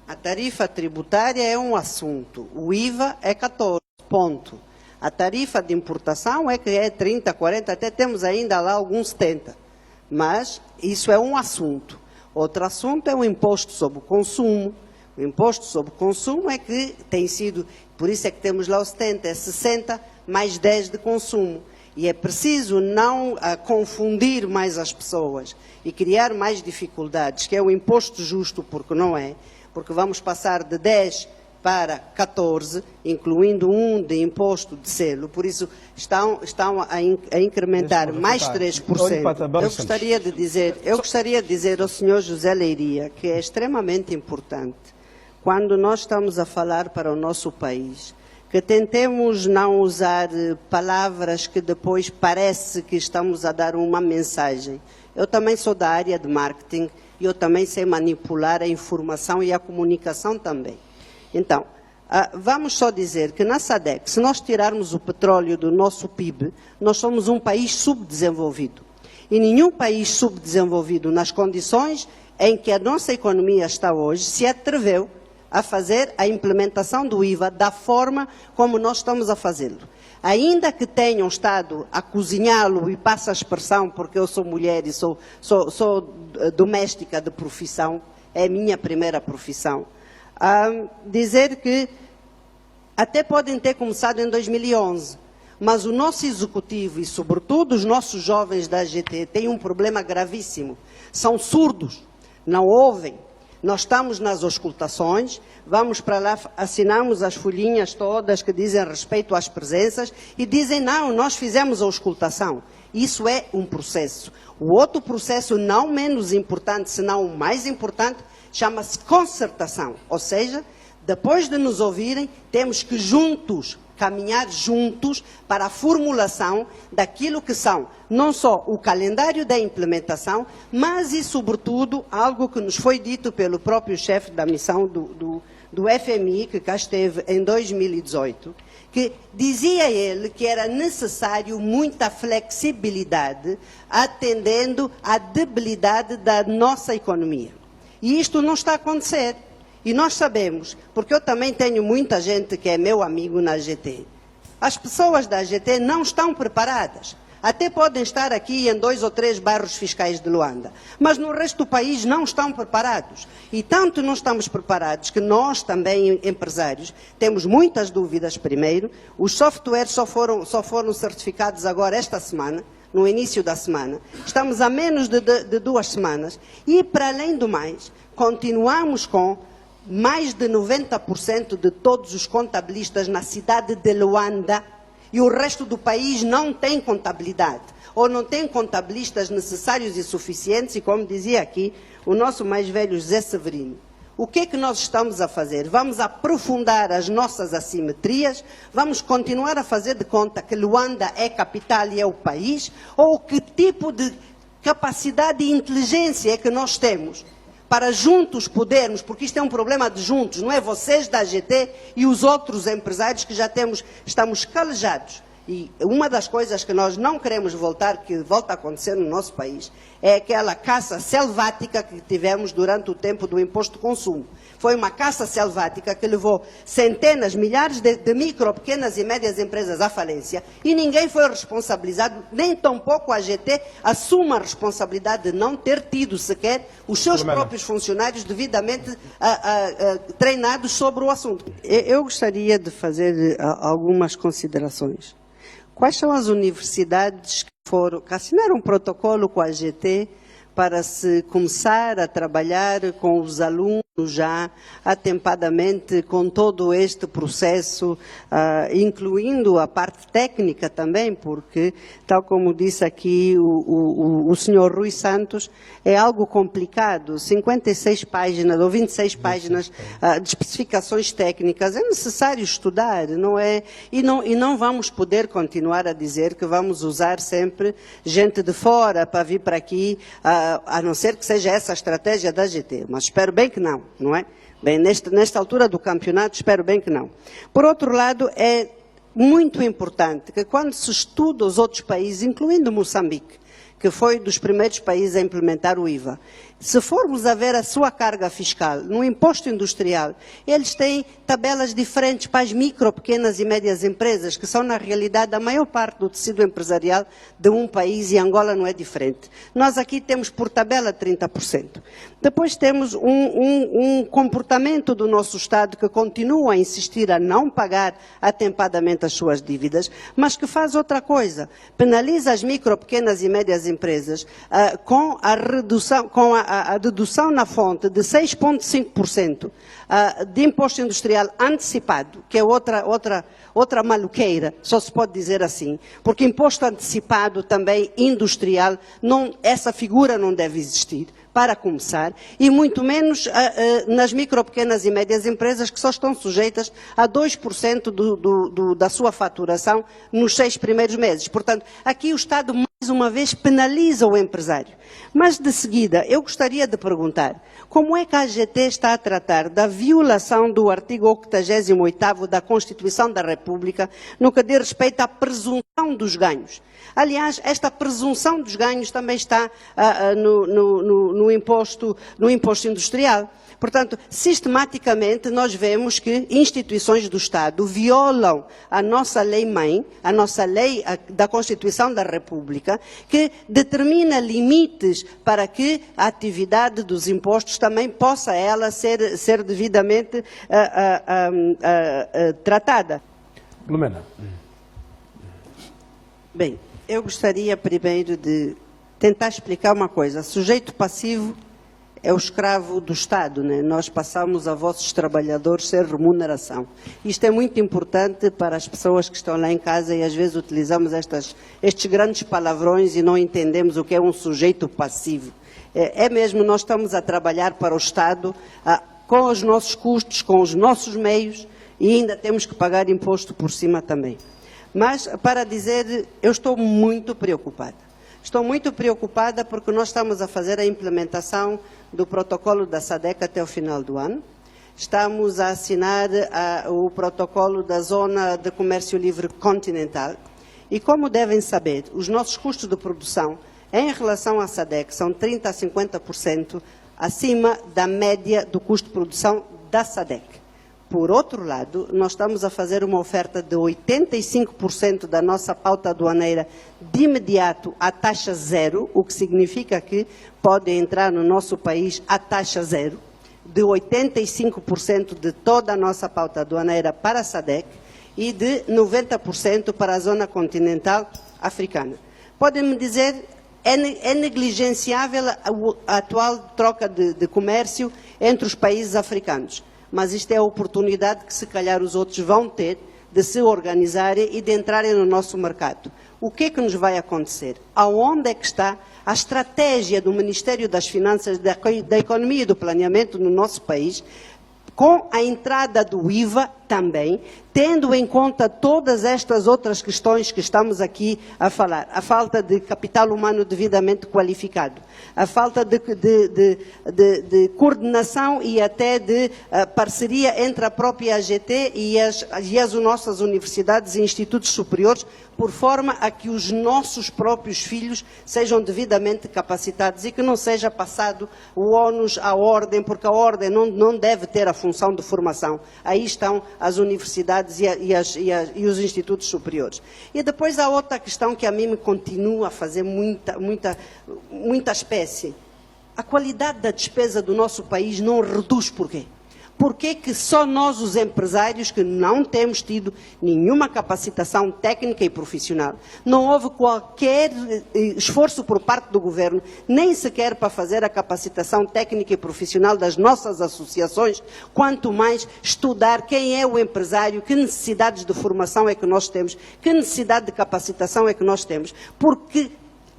A tarifa tributária é um assunto, o IVA é 14, ponto. A tarifa de importação é que é 30, 40, até temos ainda lá alguns 70. Mas isso é um assunto. Outro assunto é o imposto sobre o consumo. O imposto sobre o consumo é que tem sido, por isso é que temos lá os 70, é 60 mais 10 de consumo. E é preciso não confundir mais as pessoas e criar mais dificuldades, que é o imposto justo, porque não é, porque vamos passar de 10 para 14, incluindo um de imposto de selo, por isso estão a incrementar mais 3%. Eu gostaria de dizer ao Sr. José Leiria que é extremamente importante, quando nós estamos a falar para o nosso país, que tentemos não usar palavras que depois parece que estamos a dar uma mensagem. Eu também sou da área de marketing e eu também sei manipular a informação e a comunicação também. Então, vamos só dizer que na SADC, se nós tirarmos o petróleo do nosso PIB, nós somos um país subdesenvolvido. E nenhum país subdesenvolvido, nas condições em que a nossa economia está hoje, se atreveu a fazer a implementação do IVA da forma como nós estamos a fazê-lo. Ainda que tenham estado a cozinhá-lo, e passo a expressão porque eu sou mulher e sou doméstica de profissão, é a minha primeira profissão, dizer que até podem ter começado em 2011, mas o nosso executivo e sobretudo os nossos jovens da AGT têm um problema gravíssimo, são surdos, não ouvem. Nós estamos nas auscultações, vamos para lá, assinamos as folhinhas todas que dizem respeito às presenças e dizem não, nós fizemos a auscultação. Isso é um processo. O outro processo, não menos importante, senão o mais importante, chama-se concertação. Ou seja, depois de nos ouvirem, temos que juntos, caminhar juntos para a formulação daquilo que são não só o calendário da implementação, mas e sobretudo algo que nos foi dito pelo próprio chefe da missão do FMI, que cá esteve em 2018, que dizia ele que era necessário muita flexibilidade atendendo à debilidade da nossa economia. E isto não está a acontecer. E nós sabemos, porque eu também tenho muita gente que é meu amigo na AGT. As pessoas da AGT não estão preparadas. Até podem estar aqui em 2 ou 3 bairros fiscais de Luanda, mas no resto do país não estão preparados. E tanto não estamos preparados que nós também, empresários, temos muitas dúvidas primeiro. Os softwares só foram certificados agora esta semana, no início da semana. Estamos a menos de 2 semanas. E, para além do mais, continuamos com mais de 90% de todos os contabilistas na cidade de Luanda e o resto do país não tem contabilidade, ou não tem contabilistas necessários e suficientes, e como dizia aqui o nosso mais velho José Severino, o que é que nós estamos a fazer? Vamos aprofundar as nossas assimetrias? Vamos continuar a fazer de conta que Luanda é capital e é o país? Ou que tipo de capacidade e inteligência é que nós temos para juntos podermos, porque isto é um problema de juntos, não é vocês da AGT e os outros empresários que já estamos calejados. E uma das coisas que nós não queremos voltar, que volta a acontecer no nosso país, é aquela caça selvática que tivemos durante o tempo do imposto de consumo. Foi uma caça selvática que levou centenas, milhares de micro, pequenas e médias empresas à falência e ninguém foi responsabilizado, nem tampouco a AGT assume a responsabilidade de não ter tido sequer os seus próprios funcionários devidamente treinados sobre o assunto. Eu gostaria de fazer algumas considerações. Quais são as universidades que assinaram um protocolo com a AGT para se começar a trabalhar com os alunos já atempadamente com todo este processo, incluindo a parte técnica também, porque, tal como disse aqui o senhor Rui Santos, é algo complicado, 56 páginas ou 26 páginas de especificações técnicas, é necessário estudar, não é? E não vamos poder continuar a dizer que vamos usar sempre gente de fora para vir para aqui, a não ser que seja essa a estratégia da AGT, mas espero bem que não é? Bem, nesta altura do campeonato, espero bem que não. Por outro lado, é muito importante que quando se estuda os outros países, incluindo Moçambique, que foi dos primeiros países a implementar o IVA. Se formos a ver a sua carga fiscal no imposto industrial, eles têm tabelas diferentes para as micro, pequenas e médias empresas, que são, na realidade, a maior parte do tecido empresarial de um país, e Angola não é diferente. Nós aqui temos por tabela 30%. Depois temos um comportamento do nosso Estado que continua a insistir a não pagar atempadamente as suas dívidas, mas que faz outra coisa, penaliza as micro, pequenas e médias empresas com a redução, a dedução na fonte de 6,5% de imposto industrial antecipado, que é outra maluqueira, só se pode dizer assim, porque imposto antecipado também industrial, essa figura não deve existir, para começar, e muito menos nas micro, pequenas e médias empresas, que só estão sujeitas a 2% da sua faturação nos 6 primeiros meses. Portanto, aqui o Estado, mais uma vez, penaliza o empresário. Mas, de seguida, eu gostaria de perguntar, como é que a AGT está a tratar da violação do artigo 88º da Constituição da República no que diz respeito à presunção dos ganhos? Aliás, esta presunção dos ganhos também está no imposto industrial. Portanto, sistematicamente nós vemos que instituições do Estado violam a nossa lei-mãe, a nossa lei da Constituição da República, que determina limites para que a atividade dos impostos também possa ela ser devidamente tratada. Lumena. Bem, eu gostaria primeiro de tentar explicar uma coisa. Sujeito passivo é o escravo do Estado, né? Nós passamos a vossos trabalhadores sem remuneração. Isto é muito importante para as pessoas que estão lá em casa e às vezes utilizamos estes grandes palavrões e não entendemos o que é um sujeito passivo. É mesmo, nós estamos a trabalhar para o Estado com os nossos custos, com os nossos meios e ainda temos que pagar imposto por cima também. Mas, para dizer, eu estou muito preocupada. Estou muito preocupada porque nós estamos a fazer a implementação do protocolo da SADC até o final do ano. Estamos a assinar o protocolo da Zona de Comércio Livre Continental. E, como devem saber, os nossos custos de produção, em relação à SADC, são 30% a 50% acima da média do custo de produção da SADC. Por outro lado, nós estamos a fazer uma oferta de 85% da nossa pauta aduaneira de imediato à taxa zero, o que significa que pode entrar no nosso país à taxa zero, de 85% de toda a nossa pauta aduaneira para a SADC e de 90% para a zona continental africana. Podem-me dizer, é negligenciável a atual troca de comércio entre os países africanos. Mas isto é a oportunidade que, se calhar, os outros vão ter de se organizarem e de entrarem no nosso mercado. O que é que nos vai acontecer? Aonde é que está a estratégia do Ministério das Finanças, da Economia e do Planeamento no nosso país, com a entrada do IVA também, tendo em conta todas estas outras questões que estamos aqui a falar. A falta de capital humano devidamente qualificado, a falta de coordenação e até de parceria entre a própria AGT e as nossas universidades e institutos superiores, por forma a que os nossos próprios filhos sejam devidamente capacitados e que não seja passado o ónus à ordem, porque a ordem não deve ter a função de formação. Aí estão as universidades e os institutos superiores. E depois há outra questão que a mim me continua a fazer muita espécie. A qualidade da despesa do nosso país não reduz por quê? Por que que só nós, os empresários, que não temos tido nenhuma capacitação técnica e profissional, não houve qualquer esforço por parte do Governo, nem sequer para fazer a capacitação técnica e profissional das nossas associações, quanto mais estudar quem é o empresário, que necessidades de formação é que nós temos, que necessidade de capacitação é que nós temos, porque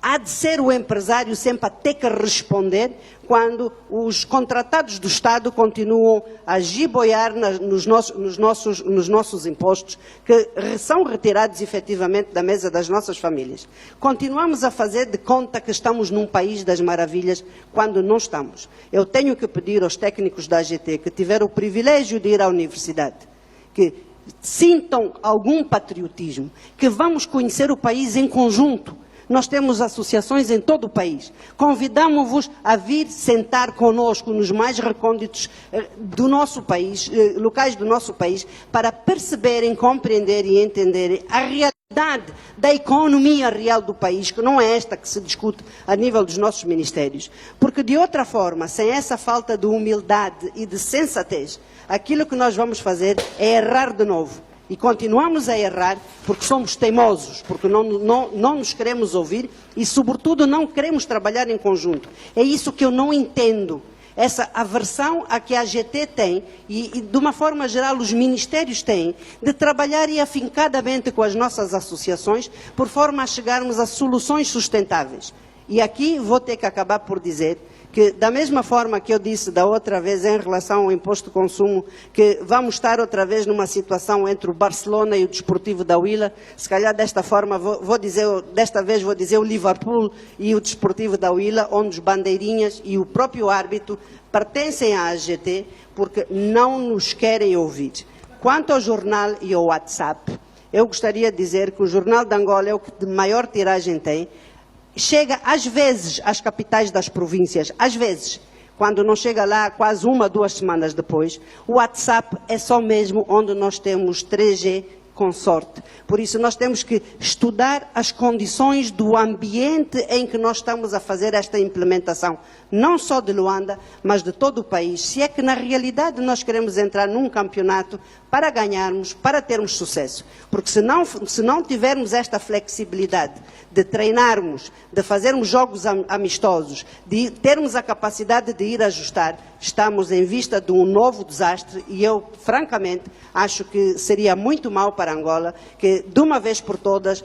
há de ser o empresário sempre a ter que responder quando os contratados do Estado continuam a giboiar nos nossos impostos, que são retirados efetivamente da mesa das nossas famílias. Continuamos a fazer de conta que estamos num país das maravilhas, quando não estamos. Eu tenho que pedir aos técnicos da AGT que tiveram o privilégio de ir à universidade, que sintam algum patriotismo, que vamos conhecer o país em conjunto. Nós temos associações em todo o país. Convidamos-vos a vir sentar conosco nos mais recônditos do nosso país, locais do nosso país, para perceberem, compreender e entenderem a realidade da economia real do país, que não é esta que se discute a nível dos nossos ministérios. Porque, de outra forma, sem essa falta de humildade e de sensatez, aquilo que nós vamos fazer é errar de novo. E continuamos a errar porque somos teimosos, porque não nos queremos ouvir e, sobretudo, não queremos trabalhar em conjunto. É isso que eu não entendo. Essa aversão a que a AGT tem, e de uma forma geral os ministérios têm, de trabalhar e afincadamente com as nossas associações, por forma a chegarmos a soluções sustentáveis. E aqui vou ter que acabar por dizer que, da mesma forma que eu disse da outra vez em relação ao imposto de consumo, que vamos estar outra vez numa situação entre o Barcelona e o Desportivo da Huila, se calhar desta forma, desta vez vou dizer o Liverpool e o Desportivo da Huila, onde os bandeirinhas e o próprio árbitro pertencem à AGT, porque não nos querem ouvir. Quanto ao jornal e ao WhatsApp, eu gostaria de dizer que o Jornal de Angola é o que de maior tiragem tem. Chega, às vezes, às capitais das províncias, às vezes, quando não chega lá quase 1 ou 2 semanas depois, o WhatsApp é só mesmo onde nós temos 3G com sorte. Por isso, nós temos que estudar as condições do ambiente em que nós estamos a fazer esta implementação, não só de Luanda, mas de todo o país. Se é que, na realidade, nós queremos entrar num campeonato para ganharmos, para termos sucesso. Porque se não tivermos esta flexibilidade de treinarmos, de fazermos jogos amistosos, de termos a capacidade de ir ajustar, estamos em vista de um novo desastre e eu, francamente, acho que seria muito mau para Angola que, de uma vez por todas,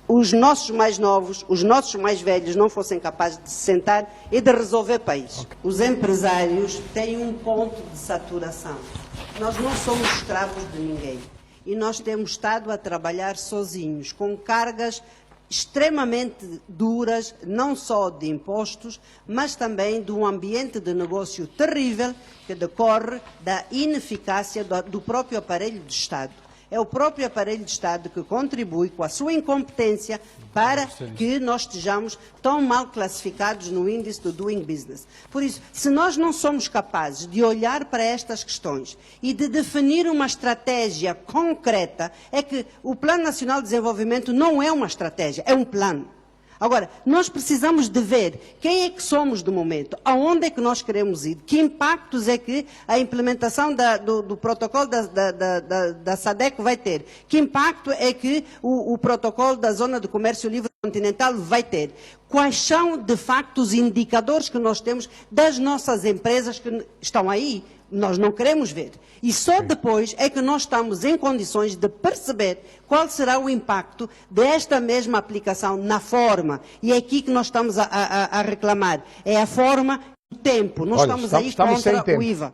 os nossos mais novos, os nossos mais velhos não fossem capazes de se sentar e de resolver país. Okay. Os empresários têm um ponto de saturação. Nós não somos escravos de ninguém e nós temos estado a trabalhar sozinhos, com cargas extremamente duras, não só de impostos, mas também de um ambiente de negócio terrível que decorre da ineficácia do próprio aparelho de Estado. É o próprio aparelho de Estado que contribui com a sua incompetência para que nós estejamos tão mal classificados no índice do Doing Business. Por isso, se nós não somos capazes de olhar para estas questões e de definir uma estratégia concreta, é que o Plano Nacional de Desenvolvimento não é uma estratégia, é um plano. Agora, nós precisamos de ver quem é que somos do momento, aonde é que nós queremos ir, que impactos é que a implementação do protocolo da SADC vai ter, que impacto é que o protocolo da Zona de Comércio Livre Continental vai ter, quais são, de facto, os indicadores que nós temos das nossas empresas que estão aí. Nós não queremos ver. E só depois é que nós estamos em condições de perceber qual será o impacto desta mesma aplicação na forma. E é aqui que nós estamos a reclamar. É a forma e o tempo. Nós estamos aí contra o IVA.